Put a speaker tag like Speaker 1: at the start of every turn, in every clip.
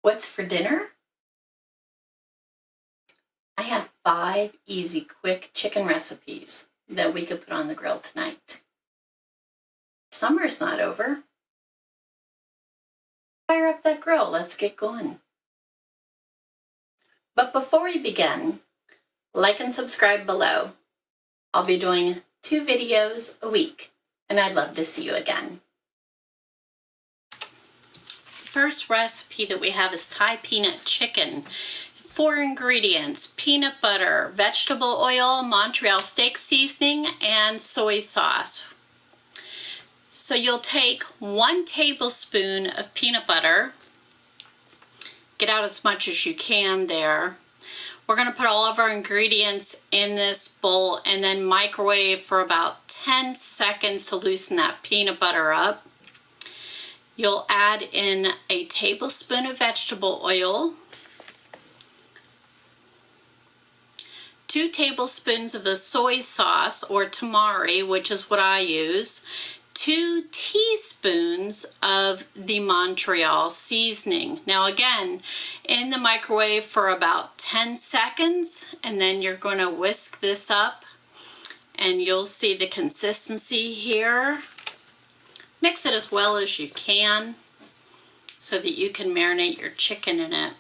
Speaker 1: What's for dinner? I have 5 easy, quick chicken recipes that we could put on the grill tonight. Summer's not over. Fire up that grill, let's get going. But before we begin, like and subscribe below. I'll be doing 2 videos a week, and I'd love to see you again. First recipe that we have is Thai peanut chicken. 4 ingredients: peanut butter, vegetable oil, Montreal steak seasoning, and soy sauce. So you'll take 1 tablespoon of peanut butter. Get out as much as you can there. We're going to put all of our ingredients in this bowl and then microwave for about 10 seconds to loosen that peanut butter up. You'll add in a tablespoon of vegetable oil, 2 tablespoons of the soy sauce or tamari, which is what I use, 2 teaspoons of the Montreal seasoning. Now again, in the microwave for about 10 seconds, and then you're going to whisk this up and you'll see the consistency here. Mix it as well as you can so that you can marinate your chicken in it.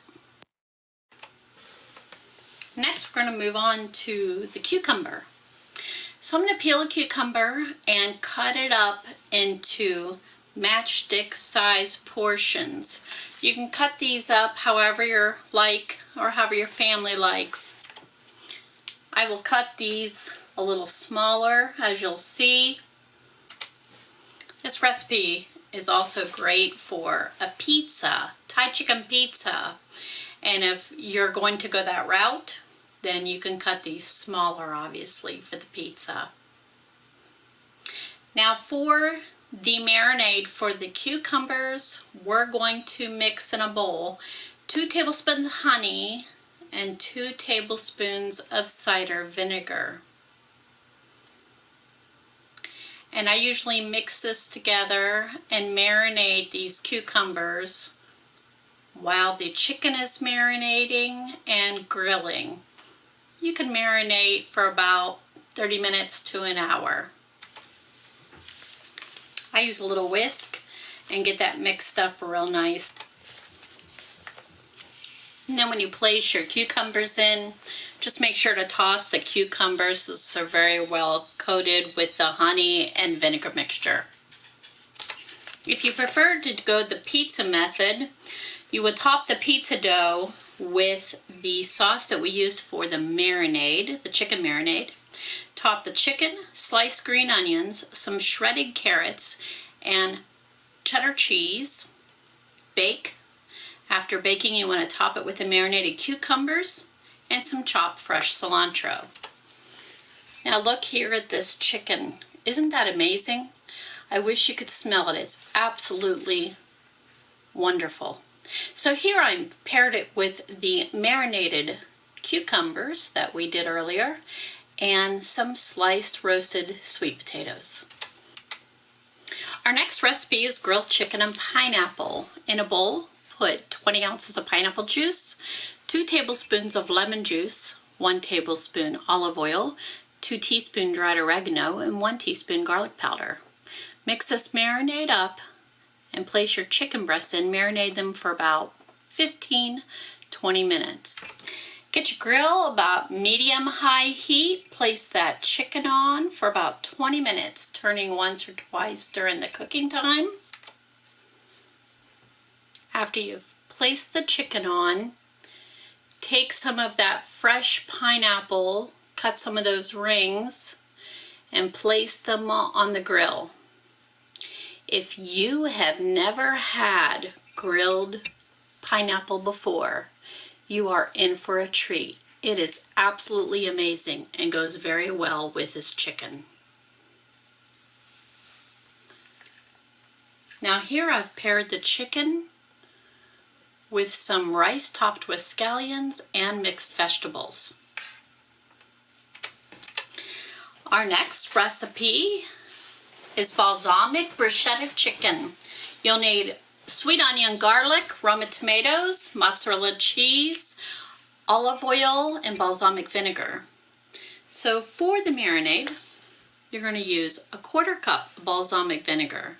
Speaker 1: Next, we're going to move on to the cucumber. So I'm going to peel a cucumber and cut it up into matchstick size portions. You can cut these up however you like or however your family likes. I will cut these a little smaller, as you'll see. This recipe is also great for a pizza, Thai chicken pizza. And if you're going to go that route, then you can cut these smaller, obviously, for the pizza. Now for the marinade for the cucumbers, we're going to mix in a bowl 2 tablespoons of honey and 2 tablespoons of cider vinegar. And I usually mix this together and marinate these cucumbers while the chicken is marinating and grilling. You can marinate for about 30 minutes to an hour. I use a little whisk and get that mixed up real nice. And then when you place your cucumbers in, just make sure to toss the cucumbers so they're very well coated with the honey and vinegar mixture. If you prefer to go the pizza method, you would top the pizza dough with the sauce that we used for the marinade, the chicken marinade. Top the chicken, sliced green onions, some shredded carrots, and cheddar cheese. Bake. After baking, you want to top it with the marinated cucumbers and some chopped fresh cilantro. Now look here at this chicken. Isn't that amazing? I wish you could smell it. It's absolutely wonderful. So here I paired it with the marinated cucumbers that we did earlier and some sliced roasted sweet potatoes. Our next recipe is grilled chicken and pineapple. In a bowl, put 20 ounces of pineapple juice, 2 tablespoons of lemon juice, 1 tablespoon olive oil, 2 teaspoons dried oregano, and 1 teaspoon garlic powder. Mix this marinade up and place your chicken breasts in. Marinate them for about 15-20 minutes. Get your grill about medium-high heat. Place that chicken on for about 20 minutes, turning once or twice during the cooking time. After you've placed the chicken on, take some of that fresh pineapple, cut some of those rings, and place them on the grill. If you have never had grilled pineapple before, you are in for a treat. It is absolutely amazing and goes very well with this chicken. Now here I've paired the chicken with some rice topped with scallions and mixed vegetables. Our next recipe is balsamic bruschetta chicken. You'll need sweet onion, garlic, Roma tomatoes, mozzarella cheese, olive oil, and balsamic vinegar. So for the marinade, you're going to use a 1/4 cup of balsamic vinegar,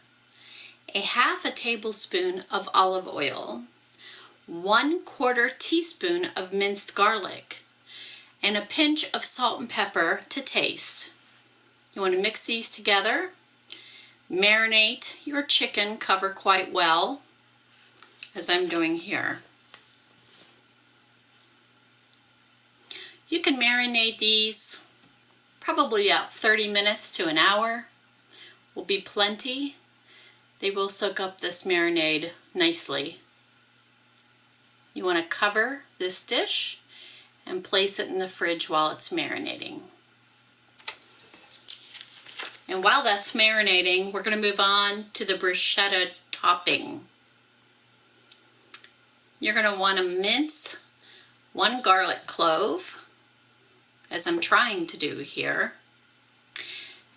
Speaker 1: a 1/2 tablespoon of olive oil, 1/4 teaspoon of minced garlic, and a pinch of salt and pepper to taste. You want to mix these together. Marinate your chicken, cover quite well, as I'm doing here. You can marinate these probably about 30 minutes to an hour. Will be plenty. They will soak up this marinade nicely. You want to cover this dish and place it in the fridge while it's marinating. And while that's marinating, we're going to move on to the bruschetta topping. You're going to want to mince 1 garlic clove, as I'm trying to do here.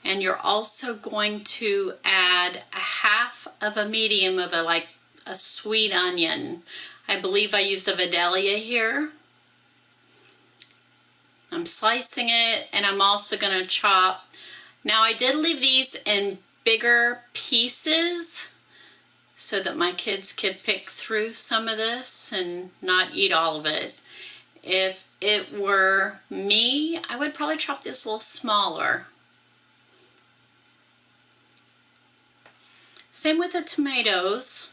Speaker 1: And you're also going to add a 1/2 of a medium of a sweet onion. I believe I used a Vidalia here. I'm slicing it, and I'm also going to chop. Now I did leave these in bigger pieces so that my kids could pick through some of this and not eat all of it. If it were me, I would probably chop this a little smaller. Same with the tomatoes.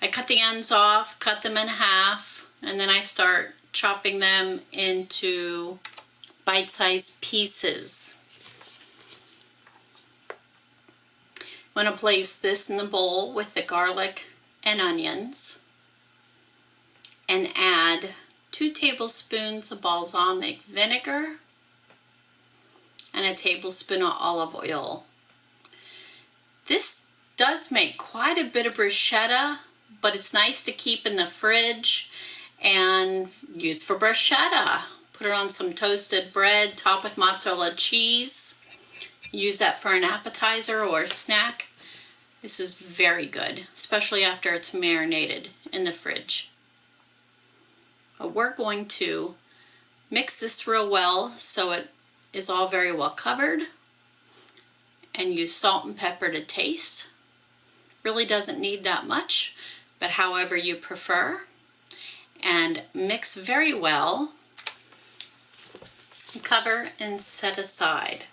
Speaker 1: I cut the ends off, cut them in 1/2, and then I start chopping them into bite-sized pieces. I'm going to place this in the bowl with the garlic and onions and add 2 tablespoons of balsamic vinegar and a tablespoon of olive oil. This does make quite a bit of bruschetta, but it's nice to keep in the fridge and use for bruschetta. Put it on some toasted bread, top with mozzarella cheese. Use that for an appetizer or a snack. This is very good, especially after it's marinated in the fridge. We're going to mix this real well so it is all very well covered, and use salt and pepper to taste. Really doesn't need that much, but however you prefer. And mix very well. Cover and set aside.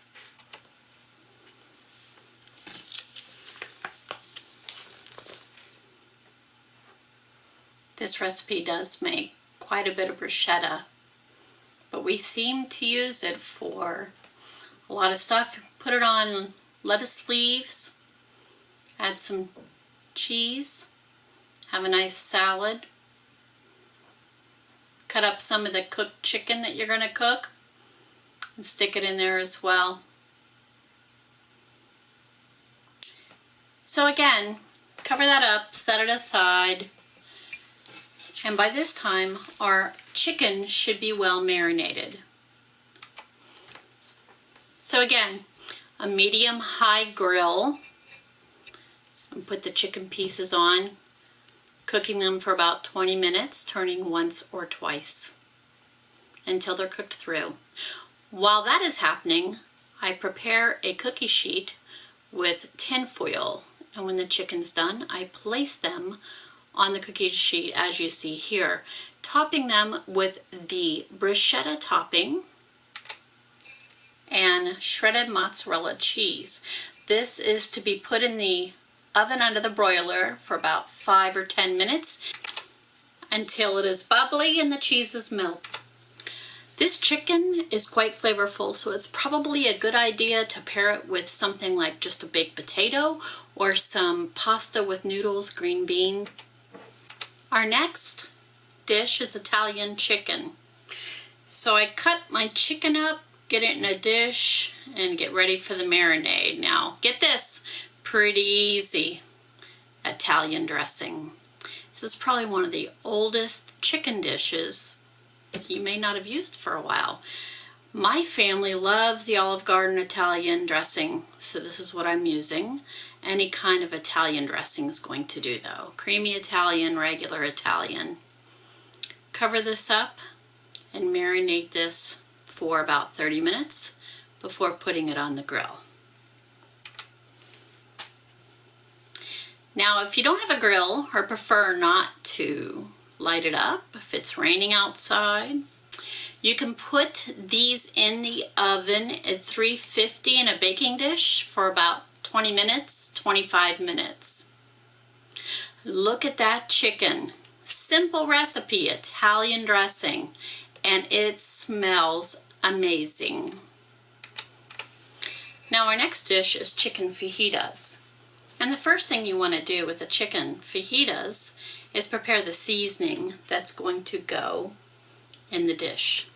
Speaker 1: This recipe does make quite a bit of bruschetta, but we seem to use it for a lot of stuff. Put it on lettuce leaves, add some cheese, have a nice salad, cut up some of the cooked chicken that you're going to cook and stick it in there as well. So again, cover that up, set it aside. And by this time, our chicken should be well marinated. So again, a medium-high grill. And put the chicken pieces on, cooking them for about 20 minutes, turning once or twice until they're cooked through. While that is happening, I prepare a cookie sheet with tin foil. And when the chicken's done, I place them on the cookie sheet as you see here, topping them with the bruschetta topping and shredded mozzarella cheese. This is to be put in the oven under the broiler for about 5 or 10 minutes until it is bubbly and the cheese is melted. This chicken is quite flavorful, so it's probably a good idea to pair it with something like just a baked potato or some pasta with noodles, green bean. Our next dish is Italian chicken. So I cut my chicken up, get it in a dish, and get ready for the marinade. Now, get this, pretty easy. Italian dressing. This is probably one of the oldest chicken dishes you may not have used for a while. My family loves the Olive Garden Italian dressing, so this is what I'm using. Any kind of Italian dressing is going to do though. Creamy Italian, regular Italian. Cover this up and marinate this for about 30 minutes before putting it on the grill. Now, if you don't have a grill or prefer not to light it up, if it's raining outside, you can put these in the oven at 350 in a baking dish for about 20 minutes, 25 minutes. Look at that chicken. Simple recipe, Italian dressing, and it smells amazing. Now our next dish is chicken fajitas. And the first thing you want to do with the chicken fajitas is prepare the seasoning that's going to go in the dish.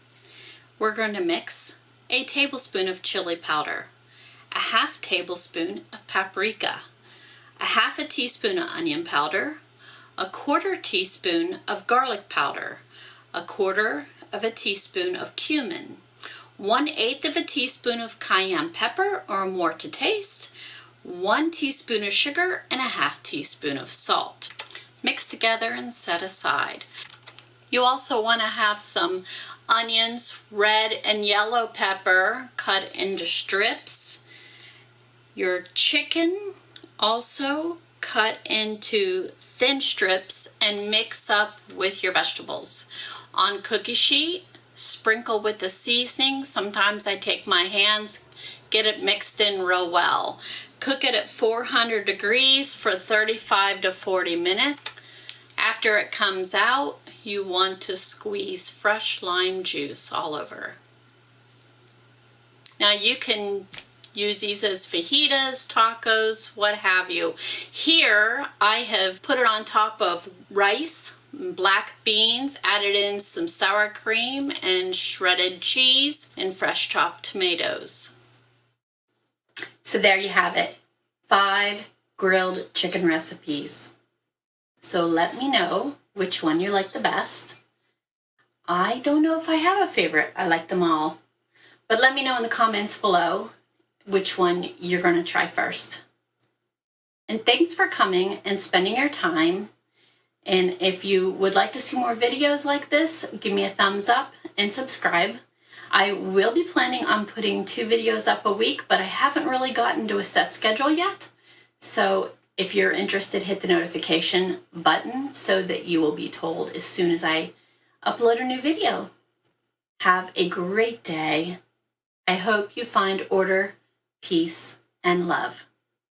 Speaker 1: We're going to mix a tablespoon of chili powder, a half tablespoon of paprika, a half a teaspoon of onion powder, a quarter teaspoon of garlic powder, a quarter of a teaspoon of cumin, 1/8 of a teaspoon of cayenne pepper or more to taste, 1 teaspoon of sugar, and a half teaspoon of salt. Mix together and set aside. You also want to have some onions, red and yellow pepper cut into strips. Your chicken also cut into thin strips and mix up with your vegetables. On cookie sheet, sprinkle with the seasoning. Sometimes I take my hands, get it mixed in real well. Cook it at 400 degrees for 35 to 40 minutes. After it comes out, you want to squeeze fresh lime juice all over. Now you can use these as fajitas, tacos, what have you. Here I have put it on top of rice, black beans, added in some sour cream and shredded cheese and fresh chopped tomatoes. So there you have it, 5 grilled chicken recipes. So let me know which one you like the best. I don't know if I have a favorite. I like them all. But let me know in the comments below which one you're going to try first. And thanks for coming and spending your time. And if you would like to see more videos like this, give me a thumbs up and subscribe. I will be planning on putting 2 videos up a week, but I haven't really gotten to a set schedule yet. So if you're interested, hit the notification button so that you will be told as soon as I upload a new video. Have a great day. I hope you find order, peace, and love.